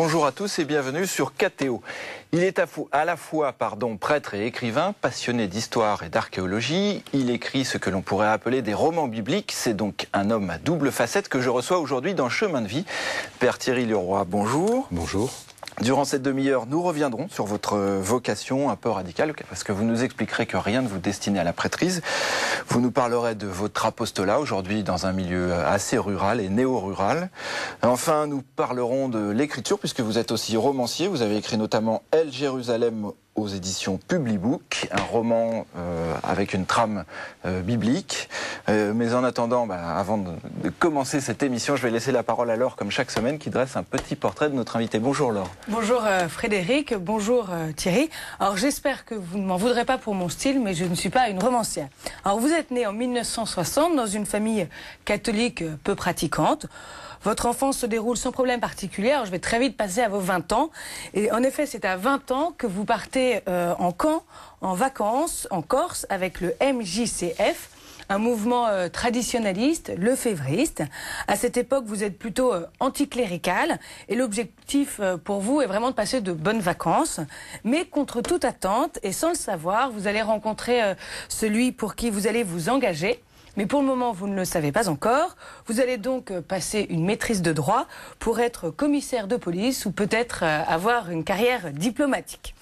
Bonjour à tous et bienvenue sur KTO. Il est à la fois prêtre et écrivain, passionné d'histoire et d'archéologie. Il écrit ce que l'on pourrait appeler des romans bibliques. C'est donc un homme à double facette que je reçois aujourd'hui dans Chemin de vie. Père Thierry Leroy, bonjour. Bonjour. Durant cette demi-heure, nous reviendrons sur votre vocation un peu radicale, parce que vous nous expliquerez que rien ne vous destine à la prêtrise. Vous nous parlerez de votre apostolat, aujourd'hui dans un milieu assez rural et néo-rural. Enfin, nous parlerons de l'écriture, puisque vous êtes aussi romancier. Vous avez écrit notamment El Jérusalem aux éditions Publibook, un roman avec une trame biblique. Mais en attendant, avant de commencer cette émission, je vais laisser la parole à Laure, comme chaque semaine, qui dresse un petit portrait de notre invité. Bonjour Laure. Bonjour Frédéric, bonjour Thierry. Alors j'espère que vous ne m'en voudrez pas pour mon style, mais je ne suis pas une romancière. Alors vous êtes né en 1960 dans une famille catholique peu pratiquante. Votre enfance se déroule sans problème particulier. Alors je vais très vite passer à vos 20 ans. Et en effet, c'est à 20 ans que vous partez en camp, en vacances, en Corse, avec le MJCF, un mouvement traditionnaliste, lefévriste. À cette époque, vous êtes plutôt anticlérical. Et l'objectif pour vous est vraiment de passer de bonnes vacances. Mais contre toute attente, et sans le savoir, vous allez rencontrer celui pour qui vous allez vous engager. Mais pour le moment, vous ne le savez pas encore. Vous allez donc passer une maîtrise de droit pour être commissaire de police ou peut-être avoir une carrière diplomatique.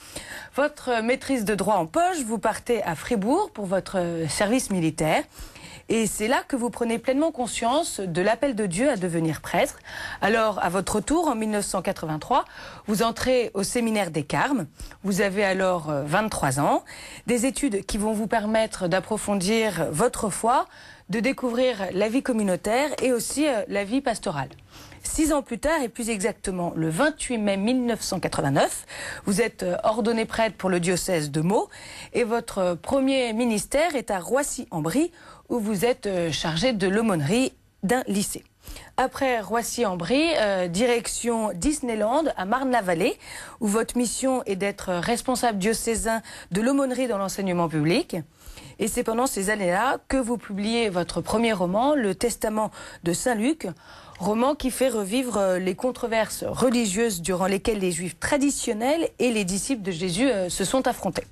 Votre maîtrise de droit en poche, vous partez à Fribourg pour votre service militaire. Et c'est là que vous prenez pleinement conscience de l'appel de Dieu à devenir prêtre. Alors, à votre retour, en 1983, vous entrez au séminaire des Carmes. Vous avez alors 23 ans. Des études qui vont vous permettre d'approfondir votre foi, de découvrir la vie communautaire et aussi la vie pastorale. 6 ans plus tard, et plus exactement le 28 mai 1989, vous êtes ordonné prêtre pour le diocèse de Meaux et votre premier ministère est à Roissy-en-Brie où vous êtes chargé de l'aumônerie d'un lycée. Après Roissy-en-Brie, direction Disneyland à Marne-la-Vallée, où votre mission est d'être responsable diocésain de l'aumônerie dans l'enseignement public. Et c'est pendant ces années-là que vous publiez votre premier roman, Le Testament de Saint-Luc, roman qui fait revivre les controverses religieuses durant lesquelles les Juifs traditionnels et les disciples de Jésus se sont affrontés.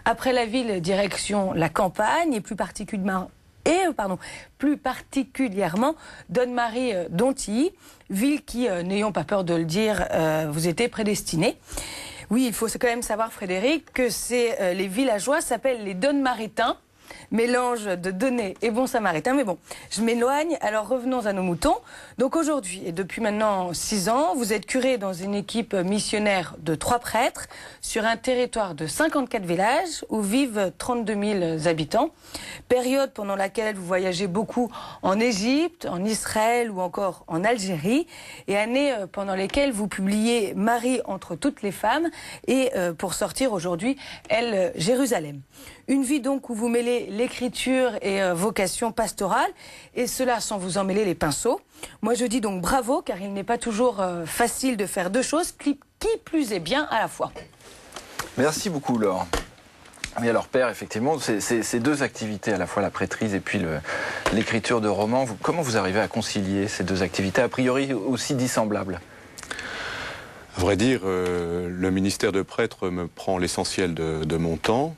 Après la ville, direction la campagne, et plus particulièrement Donne-Marie d'Ontilly, ville qui, n'ayons pas peur de le dire, vous était prédestinée. Oui, il faut quand même savoir, Frédéric, que les villageois s'appellent les Donne-Maritains, mélange de donner et bon samaritain. Mais bon, je m'éloigne, alors revenons à nos moutons. Donc aujourd'hui, et depuis maintenant 6 ans, vous êtes curé dans une équipe missionnaire de 3 prêtres sur un territoire de 54 villages où vivent 32 000 habitants. Période pendant laquelle vous voyagez beaucoup en Égypte, en Israël ou encore en Algérie. Et années pendant lesquelles vous publiez Marie entre toutes les femmes et pour sortir aujourd'hui, Elle, Jérusalem. Une vie donc où vous mêlez l'écriture et vocation pastorale, et cela sans vous emmêler les pinceaux. Moi je dis donc bravo, car il n'est pas toujours facile de faire 2 choses, qui plus est bien à la fois. Merci beaucoup Laure. Mais alors Père, effectivement, ces 2 activités, à la fois la prêtrise et puis l'écriture de romans, comment vous arrivez à concilier ces 2 activités, a priori aussi dissemblables ? À vrai dire, le ministère de prêtre me prend l'essentiel de mon temps.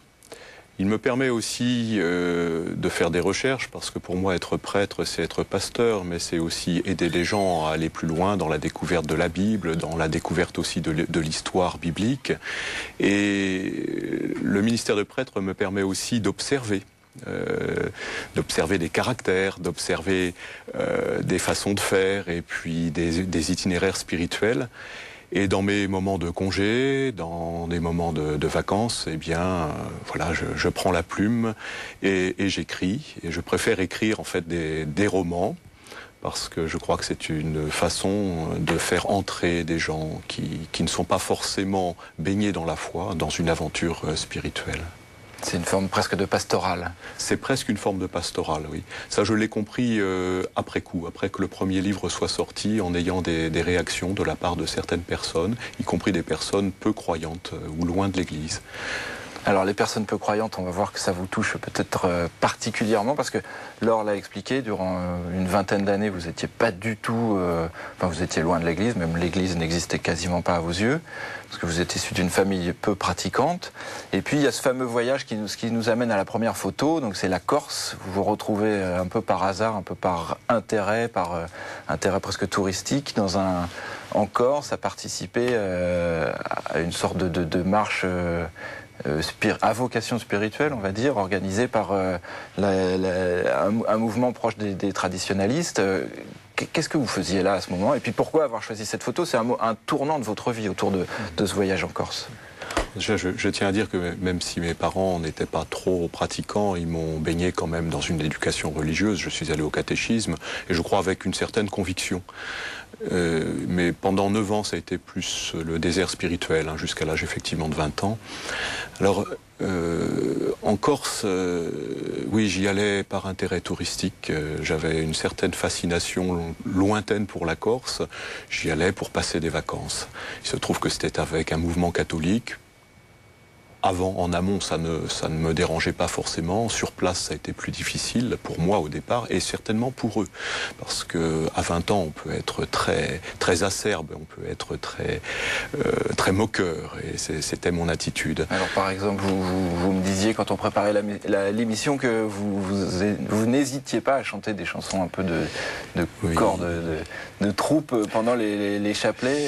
Il me permet aussi de faire des recherches, parce que pour moi, être prêtre, c'est être pasteur, mais c'est aussi aider les gens à aller plus loin dans la découverte de la Bible, dans la découverte aussi de l'histoire biblique. Et le ministère de prêtre me permet aussi d'observer des caractères, d'observer des façons de faire, et puis des itinéraires spirituels. Et dans mes moments de congé, dans des moments de vacances, eh bien, voilà, je prends la plume et j'écris. Et je préfère écrire en fait des romans, parce que je crois que c'est une façon de faire entrer des gens qui ne sont pas forcément baignés dans la foi, dans une aventure spirituelle. C'est une forme presque de pastorale. C'est presque une forme de pastorale, oui. Ça, je l'ai compris après coup, après que le premier livre soit sorti, en ayant des réactions de la part de certaines personnes, y compris des personnes peu croyantes ou loin de l'Église. Alors les personnes peu croyantes, on va voir que ça vous touche peut-être particulièrement parce que Laure l'a expliqué, durant une vingtaine d'années, vous n'étiez pas du tout... vous étiez loin de l'église, même l'église n'existait quasiment pas à vos yeux, parce que vous êtes issu d'une famille peu pratiquante. Et puis il y a ce fameux voyage qui nous amène à la première photo, donc c'est la Corse. Vous vous retrouvez un peu par hasard, un peu par intérêt presque touristique, en Corse, à participer à une sorte de marche... à vocation spirituelle, on va dire, organisée par un mouvement proche des traditionalistes. Qu'est-ce que vous faisiez là à ce moment? Et puis pourquoi avoir choisi cette photo? C'est un tournant de votre vie autour de ce voyage en Corse. Déjà, je tiens à dire que même si mes parents n'étaient pas trop pratiquants, ils m'ont baigné quand même dans une éducation religieuse. Je suis allé au catéchisme et je crois avec une certaine conviction. Mais pendant 9 ans, ça a été plus le désert spirituel, jusqu'à l'âge effectivement de 20 ans. Alors, en Corse, oui, j'y allais par intérêt touristique. J'avais une certaine fascination lointaine pour la Corse. J'y allais pour passer des vacances. Il se trouve que c'était avec un mouvement catholique. En amont, ça ne me dérangeait pas forcément. Sur place, ça a été plus difficile pour moi au départ et certainement pour eux. Parce que à 20 ans, on peut être très, très acerbe, on peut être très moqueur. Et c'était mon attitude. Alors par exemple, vous me disiez quand on préparait l'émission que vous n'hésitiez pas à chanter des chansons un peu de corps de troupe pendant les chapelets.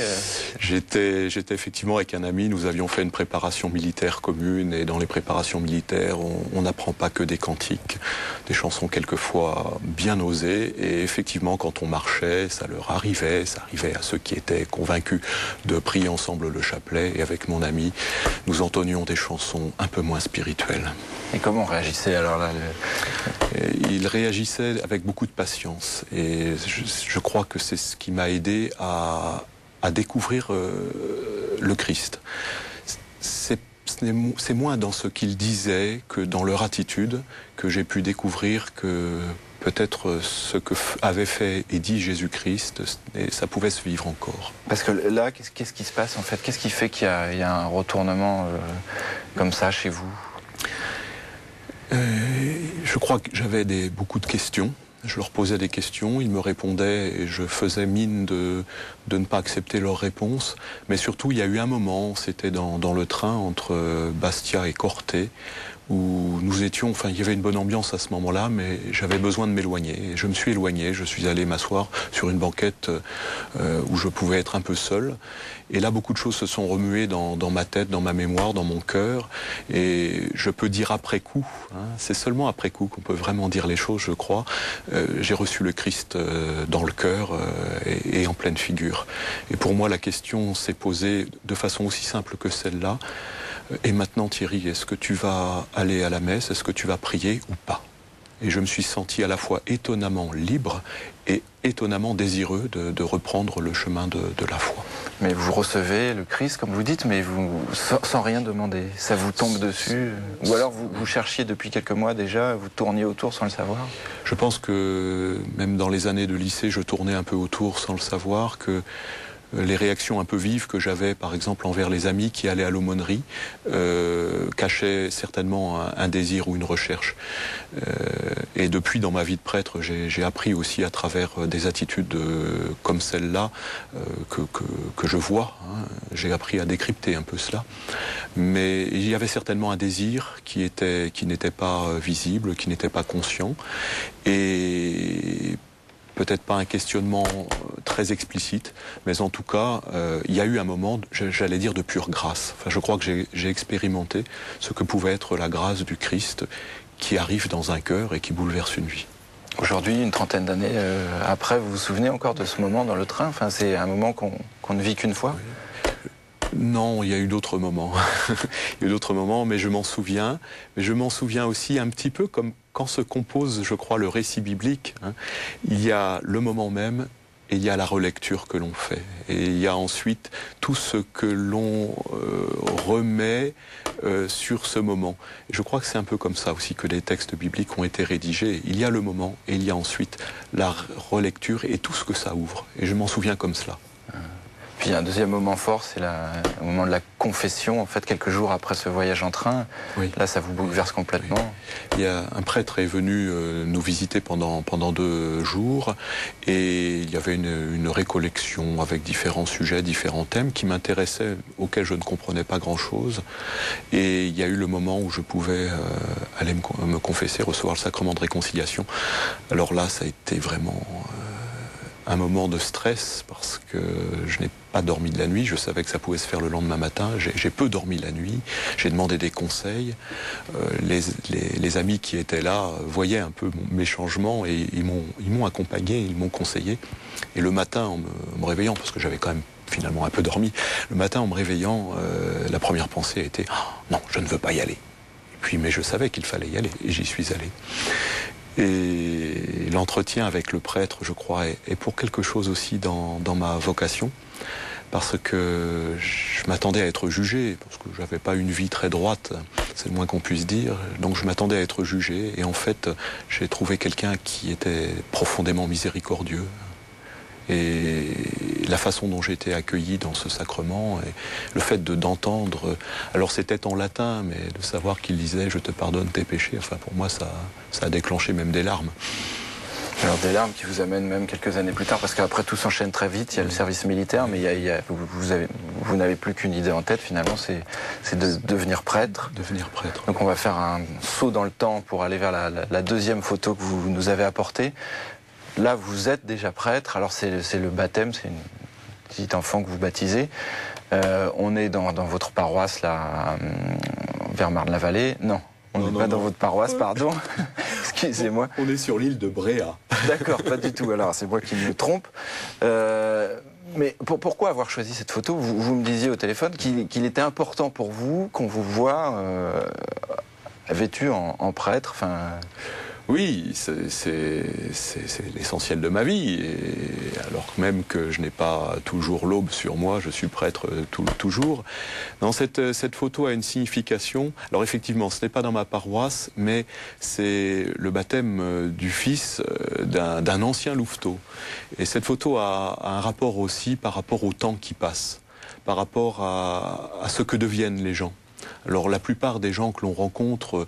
J'étais effectivement avec un ami, nous avions fait une préparation militaire commune et dans les préparations militaires, on n'apprend pas que des cantiques, des chansons quelquefois bien osées et effectivement quand on marchait, ça arrivait à ceux qui étaient convaincus de prier ensemble le chapelet et avec mon ami, nous entonnions des chansons un peu moins spirituelles. Et comment on réagissait alors là? Il réagissait avec beaucoup de patience et je crois que c'est ce qui m'a aidé à découvrir le Christ. C'est moins dans ce qu'ils disaient que dans leur attitude que j'ai pu découvrir que peut-être ce que avait fait et dit Jésus-Christ, ça pouvait se vivre encore. Parce que là, qu'est-ce qui se passe en fait? Qu'est-ce qui fait qu'il y a un retournement comme ça chez vous? Je crois que j'avais beaucoup de questions. Je leur posais des questions, ils me répondaient et je faisais mine de ne pas accepter leurs réponses. Mais surtout, il y a eu un moment, c'était dans le train entre Bastia et Corté, où nous étions, il y avait une bonne ambiance à ce moment-là, mais j'avais besoin de m'éloigner. Et je me suis éloigné, je suis allé m'asseoir sur une banquette où je pouvais être un peu seul. Et là, beaucoup de choses se sont remuées dans ma tête, dans ma mémoire, dans mon cœur. Et je peux dire après coup, c'est seulement après coup qu'on peut vraiment dire les choses, je crois. J'ai reçu le Christ dans le cœur et en pleine figure. Et pour moi, la question s'est posée de façon aussi simple que celle-là. Et maintenant, Thierry, est-ce que tu vas aller à la messe? Est-ce que tu vas prier ou pas? Et je me suis senti à la fois étonnamment libre et étonnamment désireux de reprendre le chemin de la foi. Mais vous recevez le Christ, comme vous dites, mais vous sans rien demander. Ça vous tombe dessus? Ou alors vous cherchiez depuis quelques mois déjà, vous tourniez autour sans le savoir? Je pense que même dans les années de lycée, je tournais un peu autour sans le savoir, que les réactions un peu vives que j'avais, par exemple, envers les amis qui allaient à l'aumônerie, cachaient certainement un désir ou une recherche. Et depuis, dans ma vie de prêtre, j'ai appris aussi à travers des attitudes comme celle-là que je vois. J'ai appris à décrypter un peu cela. Mais il y avait certainement un désir qui n'était pas visible, qui n'était pas conscient. Et peut-être pas un questionnement très explicite, mais en tout cas, il y a eu un moment, j'allais dire, de pure grâce. Je crois que j'ai expérimenté ce que pouvait être la grâce du Christ qui arrive dans un cœur et qui bouleverse une vie. Aujourd'hui, une trentaine d'années après, vous vous souvenez encore de ce moment dans le train? C'est un moment qu'on ne vit qu'une fois? Non, il y a eu d'autres moments. Il y a eu d'autres moments, mais je m'en souviens. Mais je m'en souviens aussi un petit peu comme quand se compose, je crois, le récit biblique. Il y a le moment même et il y a la relecture que l'on fait. Et il y a ensuite tout ce que l'on remet sur ce moment. Et je crois que c'est un peu comme ça aussi que les textes bibliques ont été rédigés. Il y a le moment et il y a ensuite la relecture et tout ce que ça ouvre. Et je m'en souviens comme cela. Puis un deuxième moment fort, c'est au moment de la confession, en fait, quelques jours après ce voyage en train. Oui. Là, ça vous bouleverse complètement. Oui. Il y a un prêtre est venu nous visiter pendant 2 jours et il y avait une récollection avec différents sujets, différents thèmes qui m'intéressaient, auxquels je ne comprenais pas grand-chose. Et il y a eu le moment où je pouvais aller me confesser, recevoir le sacrement de réconciliation. Alors là, ça a été vraiment un moment de stress parce que je n'ai pas dormi de la nuit. Je savais que ça pouvait se faire le lendemain matin. J'ai peu dormi la nuit. J'ai demandé des conseils. Les amis qui étaient là voyaient un peu mes changements et ils m'ont accompagné, ils m'ont conseillé. Et le matin, en me réveillant, parce que j'avais quand même finalement un peu dormi, le matin en me réveillant, la première pensée a été « Non, je ne veux pas y aller ». Mais je savais qu'il fallait y aller et j'y suis allé. Et l'entretien avec le prêtre, je crois, est pour quelque chose aussi dans ma vocation, parce que je m'attendais à être jugé, parce que je n'avais pas une vie très droite, c'est le moins qu'on puisse dire, donc je m'attendais à être jugé, et en fait, j'ai trouvé quelqu'un qui était profondément miséricordieux. Et la façon dont j'ai été accueilli dans ce sacrement, et le fait d'entendre, alors c'était en latin, mais de savoir qu'il disait « je te pardonne tes péchés », enfin pour moi ça a déclenché même des larmes. Alors des larmes qui vous amènent même quelques années plus tard, parce qu'après tout s'enchaîne très vite, il y a le service militaire, mais vous n'avez plus qu'une idée en tête finalement, c'est de devenir prêtre. Devenir prêtre. Donc on va faire un saut dans le temps pour aller vers la deuxième photo que vous nous avez apportée. Là, vous êtes déjà prêtre. Alors, c'est le baptême, c'est une petite enfant que vous baptisez. On est dans votre paroisse, là, vers Marne-la-Vallée. Non, on n'est pas dans votre paroisse, pardon. Excusez-moi. On est sur l'île de Bréa. D'accord, pas du tout. Alors, c'est moi qui me trompe. Mais pourquoi avoir choisi cette photo ? Vous me disiez au téléphone qu'il était important pour vous qu'on vous voit vêtu en prêtre. Enfin. Oui, c'est l'essentiel de ma vie. Et alors même que je n'ai pas toujours l'aube sur moi, je suis prêtre toujours. Non, cette photo a une signification. Alors effectivement, ce n'est pas dans ma paroisse, mais c'est le baptême du fils d'un ancien louveteau. Et cette photo a un rapport aussi par rapport au temps qui passe, par rapport à ce que deviennent les gens. Alors la plupart des gens que l'on rencontre,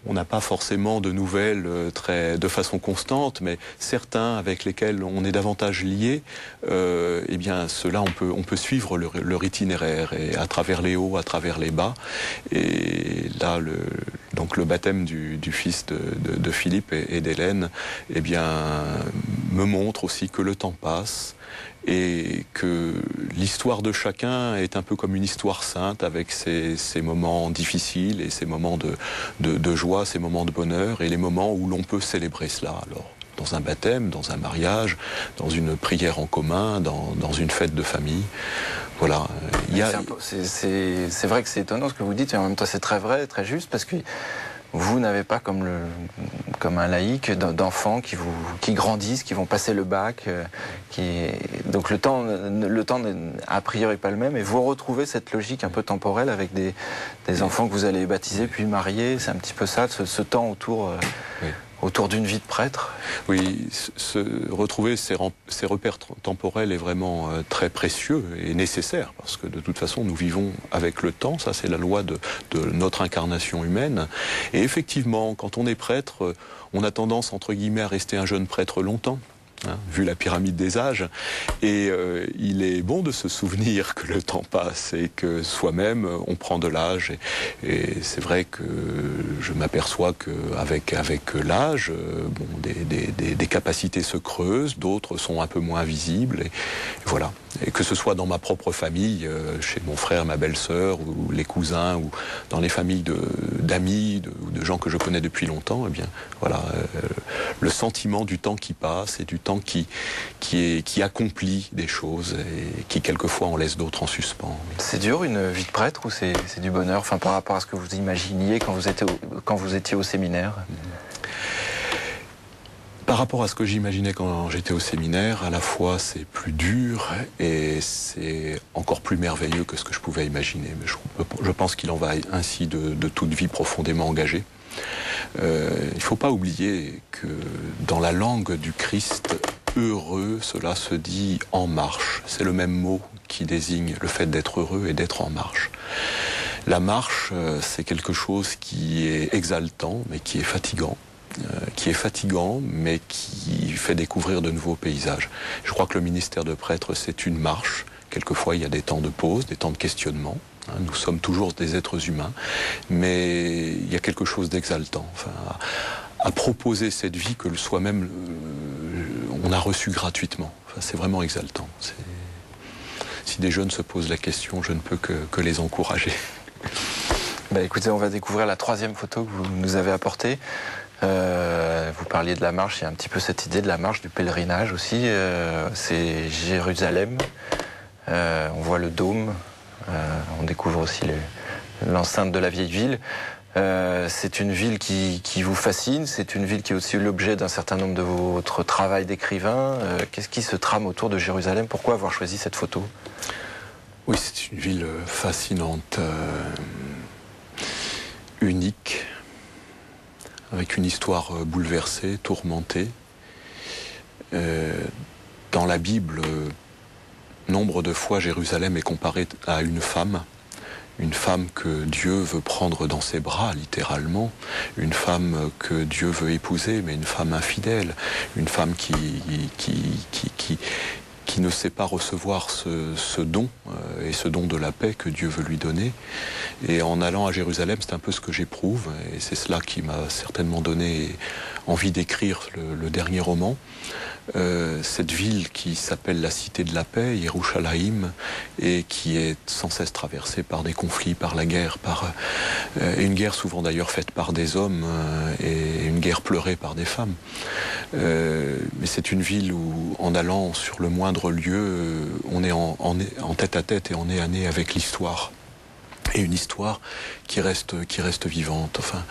on n'a pas forcément de nouvelles de façon constante, mais certains avec lesquels on est davantage liés, eh bien ceux-là on peut suivre leur itinéraire, et à travers les hauts, à travers les bas. Et là, donc le baptême du fils de Philippe et d'Hélène, eh bien me montre aussi que le temps passe, et que l'histoire de chacun est un peu comme une histoire sainte, avec ses moments difficiles et ses moments de joie, ses moments de bonheur, et les moments où l'on peut célébrer cela. Alors, dans un baptême, dans un mariage, dans une prière en commun, dans une fête de famille. Voilà. C'est vrai que c'est étonnant ce que vous dites, et en même temps c'est très vrai, très juste, parce que vous n'avez pas comme un laïc d'enfants qui grandissent, qui vont passer le bac, donc le temps n'est a priori pas le même, et vous retrouvez cette logique un peu temporelle avec des enfants que vous allez baptiser puis marier. C'est un petit peu ça, ce temps autour d'une vie de prêtre. Oui, retrouver ces repères temporels est vraiment très précieux et nécessaire, parce que de toute façon nous vivons avec le temps, ça c'est la loi de notre incarnation humaine. Et effectivement, quand on est prêtre, on a tendance entre guillemets à rester un jeune prêtre longtemps, vu la pyramide des âges, et il est bon de se souvenir que le temps passe et que soi-même on prend de l'âge, et c'est vrai que je m'aperçois qu'avec l'âge, des capacités se creusent, d'autres sont un peu moins visibles, et voilà. Et que ce soit dans ma propre famille, chez mon frère, ma belle-sœur, ou les cousins, ou dans les familles d'amis, de gens que je connais depuis longtemps, eh bien voilà, le sentiment du temps qui passe et du temps qui accomplit des choses et qui quelquefois en laisse d'autres en suspens. C'est dur une vie de prêtre, ou c'est du bonheur, enfin par rapport à ce que vous imaginiez quand vous étiez au séminaire? Par rapport à ce que j'imaginais quand j'étais au séminaire, à la fois c'est plus dur et c'est encore plus merveilleux que ce que je pouvais imaginer. Mais je pense qu'il en va ainsi de toute vie profondément engagée. Il ne faut pas oublier que dans la langue du Christ, heureux, cela se dit en marche. C'est le même mot qui désigne le fait d'être heureux et d'être en marche. La marche, c'est quelque chose qui est exaltant, mais qui est fatigant. Mais qui fait découvrir de nouveaux paysages. Je crois que le ministère de prêtre, c'est une marche. Quelquefois, il y a des temps de pause, des temps de questionnement. Nous sommes toujours des êtres humains, mais il y a quelque chose d'exaltant. Enfin, à proposer cette vie que soi-même on a reçue gratuitement. Enfin, c'est vraiment exaltant. Si des jeunes se posent la question, je ne peux que les encourager. Écoutez, on va découvrir la troisième photo que vous nous avez apportée. Vous parliez de la marche, il y a un petit peu cette idée de la marche, du pèlerinage aussi. C'est Jérusalem. On voit le dôme. On découvre aussi l'enceinte de la vieille ville. C'est une ville qui vous fascine. C'est une ville qui est aussi l'objet d'un certain nombre de votre travail d'écrivain. Qu'est-ce qui se trame autour de Jérusalem? Pourquoi avoir choisi cette photo? Oui, c'est une ville fascinante, unique, avec une histoire bouleversée, tourmentée. Dans la Bible, nombre de fois, Jérusalem est comparée à une femme que Dieu veut prendre dans ses bras, littéralement, une femme que Dieu veut épouser, mais une femme infidèle, une femme qui ne sait pas recevoir ce don, et ce don de la paix que Dieu veut lui donner. Et en allant à Jérusalem, c'est un peu ce que j'éprouve, et c'est cela qui m'a certainement donné envie d'écrire le dernier roman. Cette ville qui s'appelle la Cité de la Paix, Yerushalayim, et qui est sans cesse traversée par des conflits, par la guerre, et une guerre souvent d'ailleurs faite par des hommes, et une guerre pleurée par des femmes. Mais c'est une ville où, en allant sur le moindre lieu, on est en tête à tête et en nez à nez avec l'histoire. Et une histoire qui reste vivante. Enfin,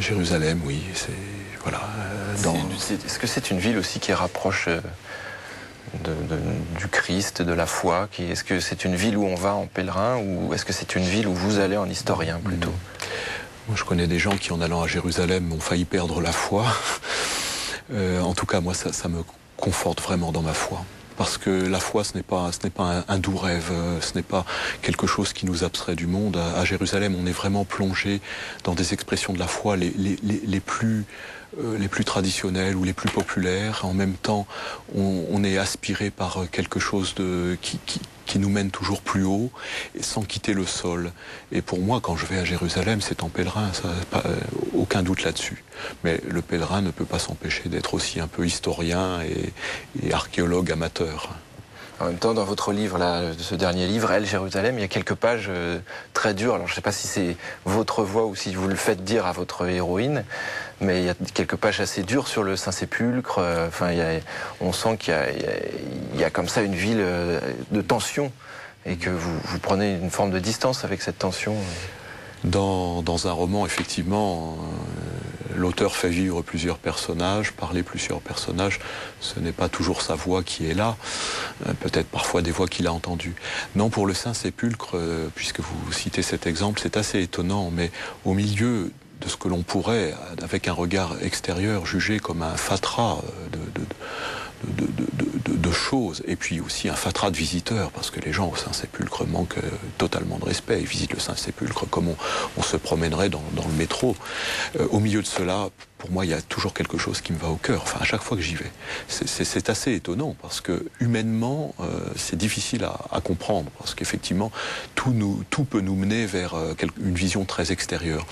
Jérusalem, oui, c'est voilà. Est-ce que c'est une ville aussi qui rapproche du Christ, de la foi? Est-ce que c'est une ville où on va en pèlerin, ou est-ce que c'est une ville où vous allez en historien plutôt? Moi, je connais des gens qui, en allant à Jérusalem, ont failli perdre la foi. En tout cas, moi, ça me conforte vraiment dans ma foi. Parce que la foi, ce n'est pas un doux rêve, ce n'est pas quelque chose qui nous abstrait du monde. À Jérusalem, on est vraiment plongé dans des expressions de la foi les plus traditionnelles ou les plus populaires. En même temps, on est aspiré par quelque chose qui nous mène toujours plus haut, et sans quitter le sol. Et pour moi, quand je vais à Jérusalem, c'est en pèlerin, aucun doute là-dessus. Mais le pèlerin ne peut pas s'empêcher d'être aussi un peu historien et archéologue amateur. En même temps, dans votre livre, là, ce dernier livre, Elle, Jérusalem, il y a quelques pages très dures. Alors, je ne sais pas si c'est votre voix ou si vous le faites dire à votre héroïne, mais il y a quelques pages assez dures sur le Saint-Sépulcre. On sent qu'il y a comme ça une ville de tension, et que vous prenez une forme de distance avec cette tension. Dans un roman, effectivement, l'auteur fait vivre plusieurs personnages, parler plusieurs personnages. Ce n'est pas toujours sa voix qui est là, peut-être parfois des voix qu'il a entendues. Non, pour le Saint-Sépulcre, puisque vous citez cet exemple, c'est assez étonnant, mais au milieu de ce que l'on pourrait, avec un regard extérieur, juger comme un fatras de choses, et puis aussi un fatras de visiteurs, parce que les gens au Saint-Sépulcre manquent totalement de respect. Ils visitent le Saint-Sépulcre comme on se promènerait dans le métro. Au milieu de cela, pour moi, il y a toujours quelque chose qui me va au cœur, enfin, à chaque fois que j'y vais. C'est assez étonnant, parce que humainement, c'est difficile à comprendre, parce qu'effectivement, tout peut nous mener vers une vision très extérieure.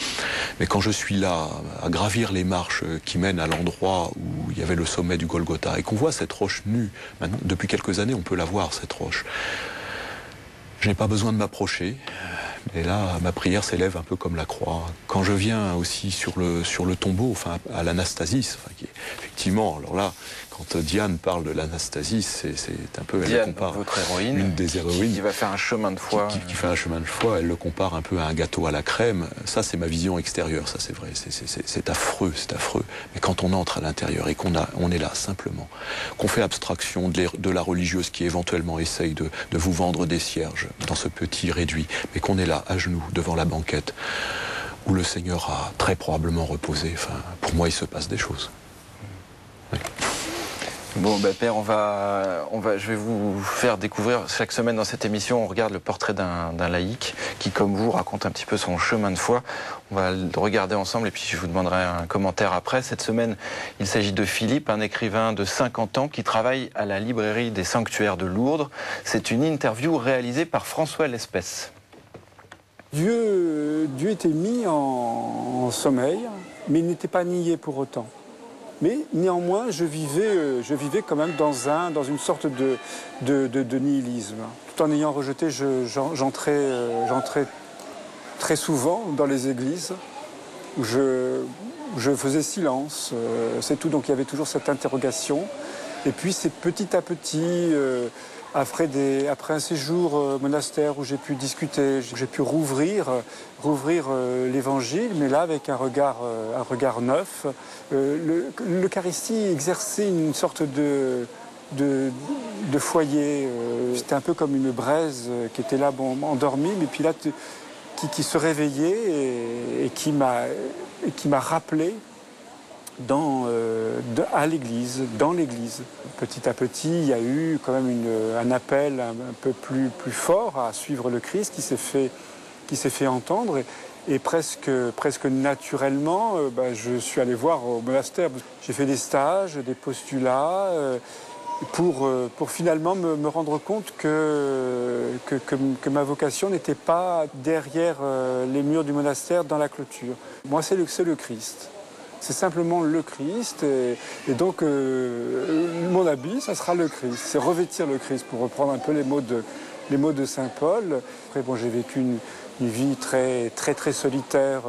Mais quand je suis là, à gravir les marches qui mènent à l'endroit où il y avait le sommet du Golgotha, et qu'on voit cette roche nue, maintenant, depuis quelques années, on peut la voir, cette roche. Je n'ai pas besoin de m'approcher. Et là, ma prière s'élève un peu comme la croix. Quand je viens aussi sur le tombeau, enfin à l'Anastasis, enfin, qui est, effectivement, alors là, quand Diane parle de l'Anastasis, c'est un peu... Diane, votre héroïne, une des héroïnes, qui va faire un chemin de foi. Qui fait un chemin de foi, elle le compare un peu à un gâteau à la crème. Ça, c'est ma vision extérieure, ça c'est vrai. C'est affreux, c'est affreux. Mais quand on entre à l'intérieur et on est là simplement, qu'on fait abstraction de la religieuse qui éventuellement essaye de vous vendre des cierges dans ce petit réduit, mais qu'on est là, à genoux, devant la banquette, où le Seigneur a très probablement reposé, enfin, pour moi, il se passe des choses. Oui. Bon, Père, je vais vous faire découvrir chaque semaine dans cette émission, on regarde le portrait d'un laïc qui, comme vous, raconte un petit peu son chemin de foi. On va le regarder ensemble et puis je vous demanderai un commentaire après. Cette semaine, il s'agit de Philippe, un écrivain de 50 ans qui travaille à la librairie des Sanctuaires de Lourdes. C'est une interview réalisée par François Lespès. Dieu était mis en sommeil, mais il n'était pas nié pour autant. Mais néanmoins, je vivais quand même dans une sorte de nihilisme. Tout en ayant rejeté, j'entrais très souvent dans les églises où je faisais silence, c'est tout. Donc il y avait toujours cette interrogation. Et puis c'est petit à petit, après un séjour monastère où j'ai pu discuter, j'ai pu rouvrir l'évangile, mais là avec un regard neuf. L'Eucharistie exerçait une sorte de foyer. C'était un peu comme une braise qui était là, endormie, mais puis là qui se réveillait et qui m'a rappelé à l'église, dans l'église. Petit à petit, il y a eu quand même un appel un peu plus fort à suivre le Christ qui s'est fait entendre et presque naturellement, je suis allé voir au monastère. J'ai fait des stages, des postulats pour finalement me rendre compte que ma vocation n'était pas derrière les murs du monastère dans la clôture. Moi, c'est le Christ. C'est simplement le Christ et donc mon habit, ça sera le Christ. C'est revêtir le Christ pour reprendre un peu les mots de saint Paul. Après, j'ai vécu une vie très très très solitaire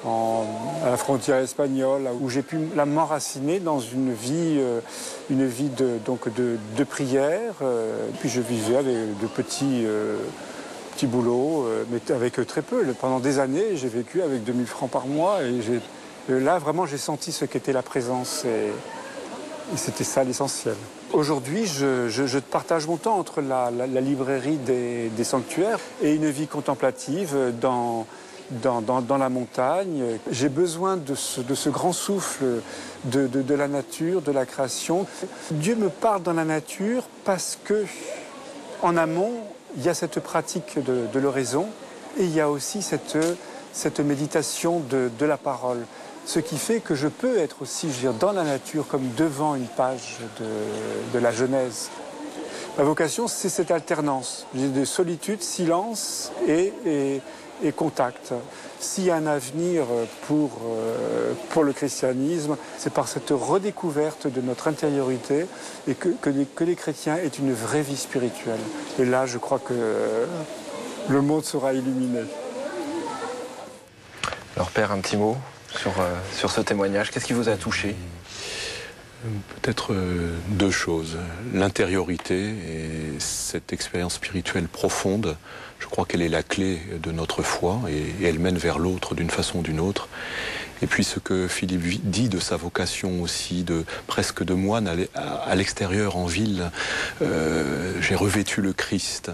à la frontière espagnole, où j'ai pu m'enraciner dans une vie de prière. Puis je vivais avec de petits boulots, mais avec très peu. Pendant des années, j'ai vécu avec 2000 francs par mois et là, vraiment, j'ai senti ce qu'était la présence et c'était ça l'essentiel. Aujourd'hui, je partage mon temps entre la librairie des sanctuaires et une vie contemplative dans la montagne. J'ai besoin de ce grand souffle de la nature, de la création. Dieu me parle dans la nature parce que, en amont, il y a cette pratique de l'oraison et il y a aussi cette méditation de la parole. Ce qui fait que je peux être aussi, dans la nature, comme devant une page de la Genèse. Ma vocation, c'est cette alternance de solitude, silence et contact. S'il y a un avenir pour le christianisme, c'est par cette redécouverte de notre intériorité et que les chrétiens aient une vraie vie spirituelle. Et là, je crois que le monde sera illuminé. Alors, Père, un petit mot sur ce témoignage. Qu'est-ce qui vous a touché ? Peut-être deux choses. L'intériorité et cette expérience spirituelle profonde, je crois qu'elle est la clé de notre foi et elle mène vers l'autre d'une façon ou d'une autre. Et puis ce que Philippe dit de sa vocation aussi, presque de moine à l'extérieur, en ville, j'ai revêtu le Christ.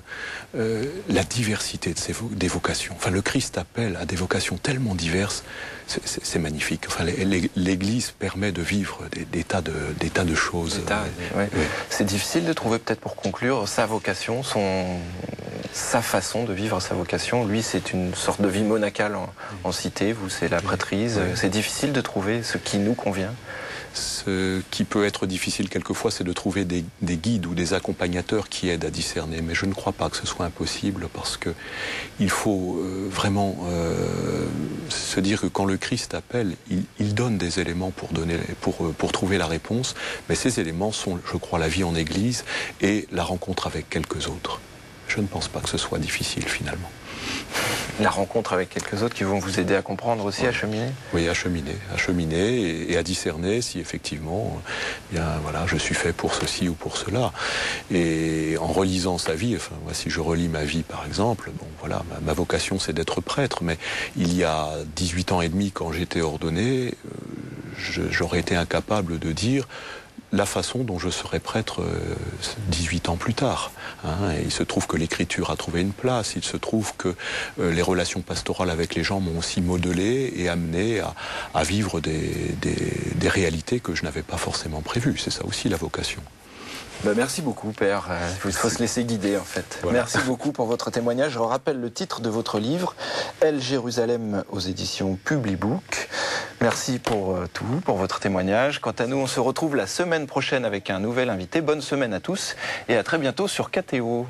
La diversité des vocations. Enfin, le Christ appelle à des vocations tellement diverses, c'est magnifique. Enfin, l'Église permet de vivre des tas de choses. Ouais. C'est difficile de trouver, peut-être pour conclure, sa vocation, sa façon de vivre sa vocation. Lui, c'est une sorte de vie monacale en cité, vous, c'est la prêtrise. Oui. C'est difficile de trouver ce qui nous convient. Ce qui peut être difficile quelquefois, c'est de trouver des guides ou des accompagnateurs qui aident à discerner. Mais je ne crois pas que ce soit impossible parce qu'il faut vraiment se dire que quand le Christ appelle, il donne des éléments pour trouver la réponse. Mais ces éléments sont, je crois, la vie en Église et la rencontre avec quelques autres. Je ne pense pas que ce soit difficile finalement. La rencontre avec quelques autres qui vont vous aider à comprendre aussi, à cheminer ? Oui, à cheminer et à discerner si effectivement, je suis fait pour ceci ou pour cela. Et en relisant sa vie, moi, si je relis ma vie par exemple, ma vocation c'est d'être prêtre, mais il y a 18 ans et demi quand j'étais ordonné, j'aurais été incapable de dire la façon dont je serai prêtre 18 ans plus tard. Et il se trouve que l'écriture a trouvé une place, il se trouve que les relations pastorales avec les gens m'ont aussi modelé et amené à vivre des réalités que je n'avais pas forcément prévues. C'est ça aussi la vocation. Merci beaucoup, Père. Il faut se laisser guider, en fait. Voilà. Merci beaucoup pour votre témoignage. Je rappelle le titre de votre livre, Elle Jérusalem, aux éditions Publibook. Merci pour tout, pour votre témoignage. Quant à nous, on se retrouve la semaine prochaine avec un nouvel invité. Bonne semaine à tous et à très bientôt sur KTO.